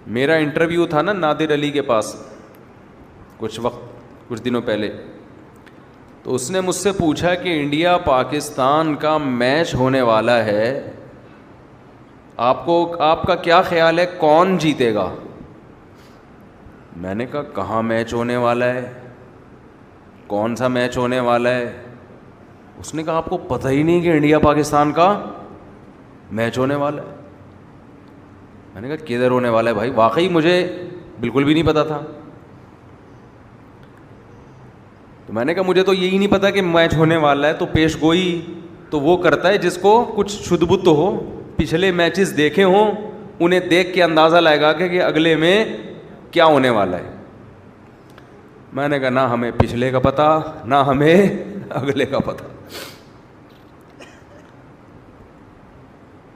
میرا انٹرویو تھا نا نادر علی کے پاس کچھ دنوں پہلے, تو اس نے مجھ سے پوچھا کہ انڈیا پاکستان کا میچ ہونے والا ہے, آپ کا کیا خیال ہے کون جیتے گا؟ میں نے کہا کہاں میچ ہونے والا ہے, کون سا میچ ہونے والا ہے؟ اس نے کہا آپ کو پتہ ہی نہیں کہ انڈیا پاکستان کا میچ ہونے والا ہے. میں نے کہا کدھر ہونے والا ہے بھائی, واقعی مجھے بالکل بھی نہیں پتا تھا. تو میں نے کہا مجھے تو یہی نہیں پتا کہ میچ ہونے والا ہے, تو پیش گوئی تو وہ کرتا ہے جس کو کچھ شدھ بت ہو, پچھلے میچز دیکھے ہوں, انہیں دیکھ کے اندازہ لائے گا کہ اگلے میں کیا ہونے والا ہے. میں نے کہا نہ ہمیں پچھلے کا پتہ نہ ہمیں اگلے کا پتہ.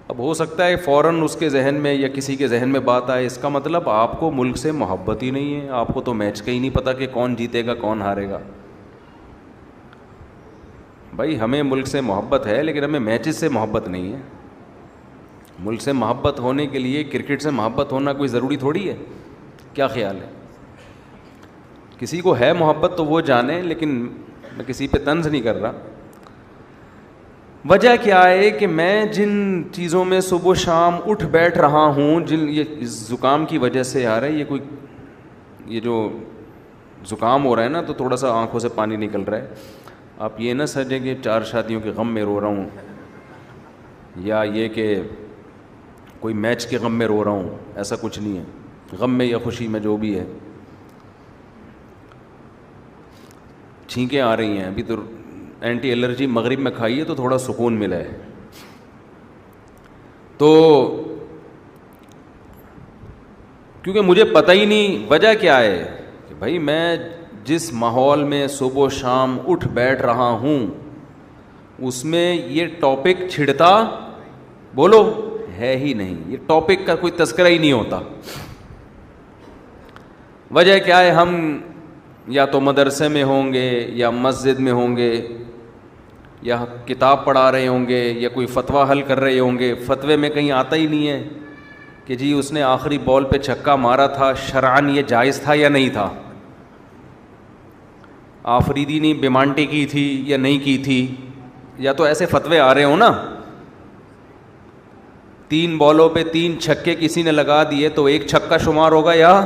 اب ہو سکتا ہے فوراً اس کے ذہن میں یا کسی کے ذہن میں بات آئے, اس کا مطلب آپ کو ملک سے محبت ہی نہیں ہے, آپ کو تو میچ کا ہی نہیں پتہ کہ کون جیتے گا کون ہارے گا. بھائی ہمیں ملک سے محبت ہے لیکن ہمیں میچز سے محبت نہیں ہے. ملک سے محبت ہونے کے لیے کرکٹ سے محبت ہونا کوئی ضروری تھوڑی ہے. کیا خیال ہے؟ کسی کو ہے محبت تو وہ جانے, لیکن میں کسی پہ طنز نہیں کر رہا. وجہ کیا ہے کہ میں جن چیزوں میں صبح و شام اٹھ بیٹھ رہا ہوں, یہ زکام کی وجہ سے آ رہا ہے, یہ جو زکام ہو رہا ہے نا, تو تھوڑا سا آنکھوں سے پانی نکل رہا ہے. آپ یہ نہ سمجھیں کہ 4 شادیوں کے غم میں رو رہا ہوں, یا یہ کہ کوئی میچ کے غم میں رو رہا ہوں, ایسا کچھ نہیں ہے. غم میں یا خوشی میں جو بھی ہے, چھینکیں آ رہی ہیں. ابھی تو اینٹی الرجی مغرب میں کھائی ہے تو تھوڑا سکون ملا ہے. تو کیونکہ مجھے پتہ ہی نہیں وجہ کیا ہے کہ بھائی میں جس ماحول میں صبح و شام اٹھ بیٹھ رہا ہوں اس میں یہ ٹاپک چھڑتا بولو ہے ہی نہیں. یہ ٹاپک کا کوئی تذکرہ ہی نہیں ہوتا. وجہ کیا ہے؟ ہم یا تو مدرسے میں ہوں گے یا مسجد میں ہوں گے یا کتاب پڑھا رہے ہوں گے یا کوئی فتویٰ حل کر رہے ہوں گے. فتوے میں کہیں آتا ہی نہیں ہے کہ جی اس نے آخری بال پہ چھکا مارا تھا, شرعاً یہ جائز تھا یا نہیں تھا, آفریدی نے بیمانٹی کی تھی یا نہیں کی تھی. یا تو ایسے فتوے آ رہے ہوں نا, 3 بالوں پہ 3 چھکے کسی نے لگا دیے تو 1 چھکا شمار ہوگا یا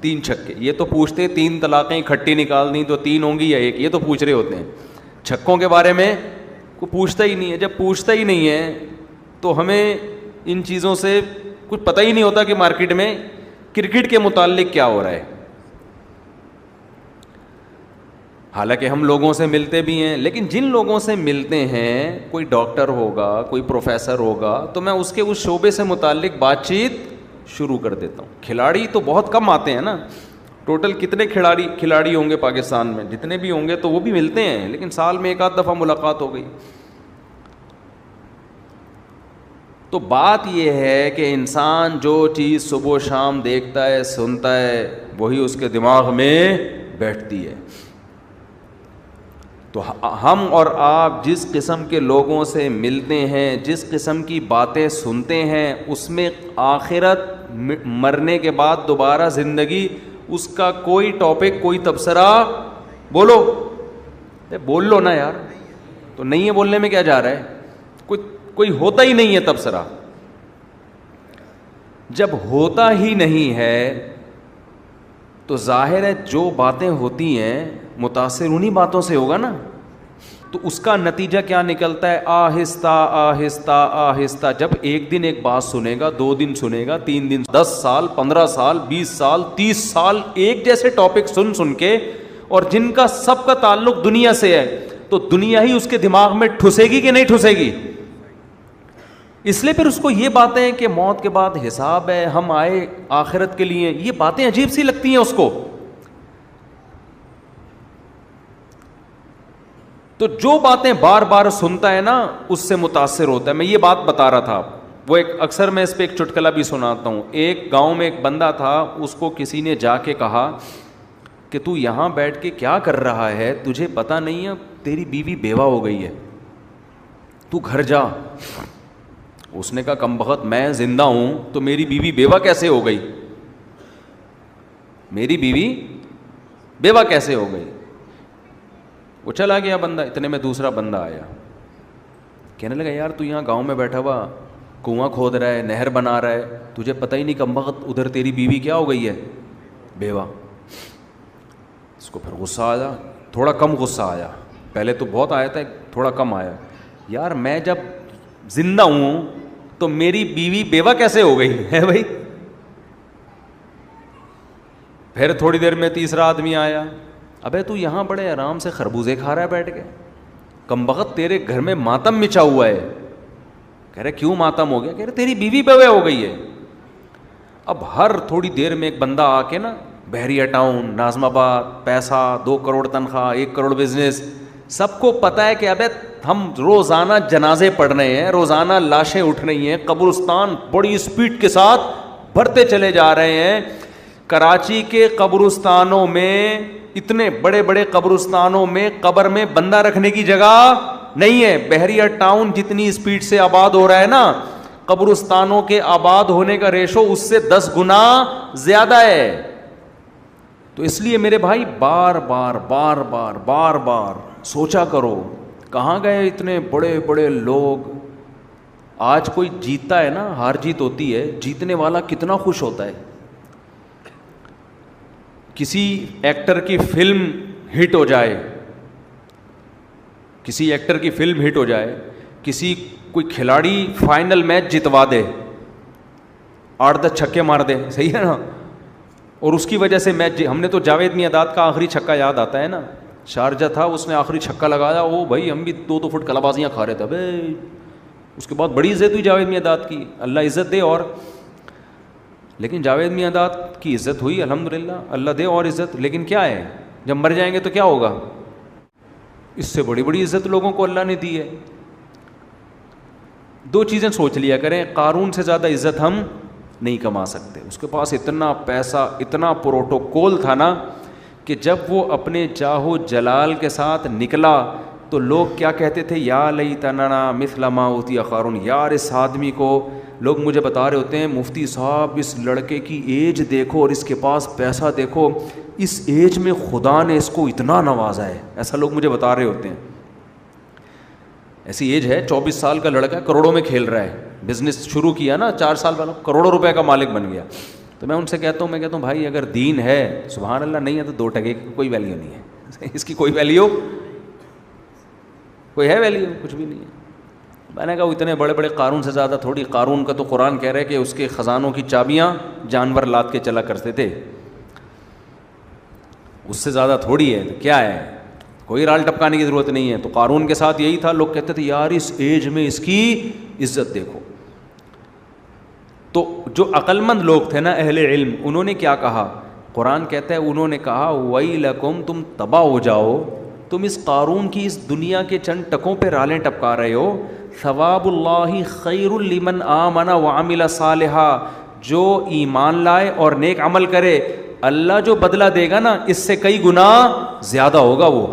3 چھکے. یہ تو پوچھتے 3 طلاقیں اکٹھی نکال دیں تو 3 ہوں گی یا 1, یہ تو پوچھ رہے ہوتے ہیں. چھکوں کے بارے میں کوئی پوچھتا ہی نہیں ہے. جب پوچھتا ہی نہیں ہے تو ہمیں ان چیزوں سے کچھ پتہ ہی نہیں ہوتا کہ مارکیٹ میں کرکٹ کے متعلق کیا ہو رہا ہے. حالانکہ ہم لوگوں سے ملتے بھی ہیں, لیکن جن لوگوں سے ملتے ہیں, کوئی ڈاکٹر ہوگا, کوئی پروفیسر ہوگا, تو میں اس شعبے سے متعلق بات چیت شروع کر دیتا ہوں. کھلاڑی تو بہت کم آتے ہیں نا, ٹوٹل کتنے کھلاڑی ہوں گے پاکستان میں؟ جتنے بھی ہوں گے تو وہ بھی ملتے ہیں, لیکن سال میں 1 آدھ دفعہ ملاقات ہو گئی. تو بات یہ ہے کہ انسان جو چیز صبح و شام دیکھتا ہے سنتا ہے وہی اس کے دماغ میں بیٹھتی ہے. تو ہم اور آپ جس قسم کے لوگوں سے ملتے ہیں, جس قسم کی باتیں سنتے ہیں, اس میں آخرت, مرنے کے بعد دوبارہ زندگی, اس کا کوئی ٹاپک, کوئی تبصرہ بول لو نا یار. تو نہیں ہے بولنے میں کیا جا رہا ہے؟ کوئی ہوتا ہی نہیں ہے تبصرہ. جب ہوتا ہی نہیں ہے تو ظاہر ہے جو باتیں ہوتی ہیں متاثر انہی باتوں سے ہوگا نا. تو اس کا نتیجہ کیا نکلتا ہے؟ آہستہ آہستہ آہستہ جب ایک دن ایک بات سنے گا, 2 دن سنے گا, 3 دن, 10 سال, 15 سال, 20 سال, 30 سال ایک جیسے ٹاپک سن کے, اور جن کا سب کا تعلق دنیا سے ہے, تو دنیا ہی اس کے دماغ میں ٹھسے گی کہ نہیں ٹھسے گی؟ اس لیے پھر اس کو یہ باتیں کہ موت کے بعد حساب ہے, ہم آئے آخرت کے لیے, یہ باتیں عجیب سی لگتی ہیں اس کو. تو جو باتیں بار بار سنتا ہے نا اس سے متاثر ہوتا ہے. میں یہ بات بتا رہا تھا, وہ اکثر میں اس پہ ایک چٹکلا بھی سناتا ہوں. ایک گاؤں میں ایک بندہ تھا, اس کو کسی نے جا کے کہا کہ تو یہاں بیٹھ کے کیا کر رہا ہے, تجھے پتا نہیں ہے تیری بیوی بیوہ ہو گئی ہے, تو گھر جا. اس نے کہا کم بخت, میں زندہ ہوں تو میری بیوی بیوہ کیسے ہو گئی؟ میری بیوی بیوہ کیسے ہو گئی؟ وہ چلا گیا بندہ، اتنے میں دوسرا بندہ آیا، کہنے لگا یار تو یہاں گاؤں میں بیٹھا ہوا کنواں کھود رہا ہے، نہر بنا رہا ہے، تجھے پتہ ہی نہیں کم وقت ادھر تیری بیوی کیا ہو گئی ہے؟ بیوہ۔ اس کو پھر غصہ آیا، تھوڑا کم غصہ آیا، پہلے تو بہت آیا تھا، تھوڑا کم آیا، یار میں جب زندہ ہوں تو میری بیوی بیوہ کیسے ہو گئی ہے بھائی؟ پھر تھوڑی دیر میں تیسرا آدمی آیا، ابے تو یہاں بڑے آرام سے خربوزے کھا رہا ہے بیٹھ کے، کم بخت تیرے گھر میں ماتم مچا ہوا ہے۔ کہہ رہے کیوں ماتم ہو گیا؟ کہہ رہے تیری بیوی بیوہ ہو گئی ہے۔ اب ہر تھوڑی دیر میں ایک بندہ آ کے نا، بحریہ ٹاؤن، ناظم آباد، پیسہ، 2 کروڑ تنخواہ، 1 کروڑ بزنس، سب کو پتہ ہے کہ ابے ہم روزانہ جنازے پڑھ رہے ہیں، روزانہ لاشیں اٹھ رہی ہیں، قبرستان بڑی اسپیڈ کے ساتھ بھرتے چلے جا رہے ہیں۔ کراچی کے قبرستانوں میں، اتنے بڑے بڑے قبرستانوں میں قبر میں بندہ رکھنے کی جگہ نہیں ہے۔ بحریہ ٹاؤن جتنی اسپیڈ سے آباد ہو رہا ہے نا، قبرستانوں کے آباد ہونے کا ریشو اس سے 10 گنا زیادہ ہے۔ تو اس لیے میرے بھائی بار بار بار بار بار بار سوچا کرو، کہاں گئے اتنے بڑے بڑے لوگ؟ آج کوئی جیتتا ہے نا، ہار جیت ہوتی ہے، جیتنے والا کتنا خوش ہوتا ہے۔ کسی ایکٹر کی فلم ہٹ ہو جائے، کسی ایکٹر کی فلم ہٹ ہو جائے، کسی کوئی کھلاڑی فائنل میچ جتوا دے، 8-10 چھکے مار دے، صحیح ہے نا، اور اس کی وجہ سے میچ، ہم نے تو جاوید میاں کا آخری چھکا یاد آتا ہے نا، شارجہ تھا، اس نے آخری چھکا لگایا، وہ بھائی ہم بھی 2 فٹ کلابازیاں کھا رہے تھے بھائی، اس کے بعد بڑی عزت ہوئی جاوید میاں کی، اللہ عزت دے۔ اور لیکن جاوید میاں کی عزت ہوئی الحمدللہ، اللہ دے اور عزت، لیکن کیا ہے جب مر جائیں گے تو کیا ہوگا؟ اس سے بڑی بڑی عزت لوگوں کو اللہ نے دی ہے۔ 2 چیزیں سوچ لیا کریں، قارون سے زیادہ عزت ہم نہیں کما سکتے، اس کے پاس اتنا پیسہ، اتنا پروٹوکول تھا نا، کہ جب وہ اپنے جاہ و جلال کے ساتھ نکلا تو لوگ کیا کہتے تھے؟ یا لیتنا مثل ما اوتی قارون، یار اس آدمی کو، لوگ مجھے بتا رہے ہوتے ہیں مفتی صاحب اس لڑکے کی ایج دیکھو اور اس کے پاس پیسہ دیکھو، اس ایج میں خدا نے اس کو اتنا نوازا ہے، ایسا لوگ مجھے بتا رہے ہوتے ہیں۔ ایسی ایج ہے، 24 سال کا لڑکا کروڑوں میں کھیل رہا ہے، بزنس شروع کیا نا 4 سال پہلے، کروڑوں روپے کا مالک بن گیا۔ تو میں ان سے کہتا ہوں بھائی اگر دین ہے سبحان اللہ، نہیں ہے تو 2 ٹکے کی کوئی ویلیو نہیں ہے، اس کی کوئی ویلیو، کوئی ہے ویلیو؟ کچھ بھی نہیں ہے۔ میں نے کہا وہ اتنے بڑے بڑے قارون سے زیادہ تھوڑی، قارون کا تو قرآن کہہ رہا ہے کہ اس کے خزانوں کی چابیاں جانور لاد کے چلا کرتے تھے، اس سے زیادہ تھوڑی ہے، کیا ہے، کوئی رال ٹپکانے کی ضرورت نہیں ہے۔ تو قارون کے ساتھ یہی تھا، لوگ کہتے تھے یار اس ایج میں اس کی عزت دیکھو۔ تو جو عقل مند لوگ تھے نا، اہل علم، انہوں نے کیا کہا؟ قرآن کہتا ہے انہوں نے کہا وَيْلَكُمْ، تم تباہ ہو جاؤ، تم اس قارون کی اس دنیا کے چند ٹکوں پہ رالیں ٹپکا رہے ہو۔ ثواب اللہ خیر لمن آمن وعمل صالحا، جو ایمان لائے اور نیک عمل کرے، اللہ جو بدلہ دے گا نا اس سے کئی گنا زیادہ ہوگا وہ۔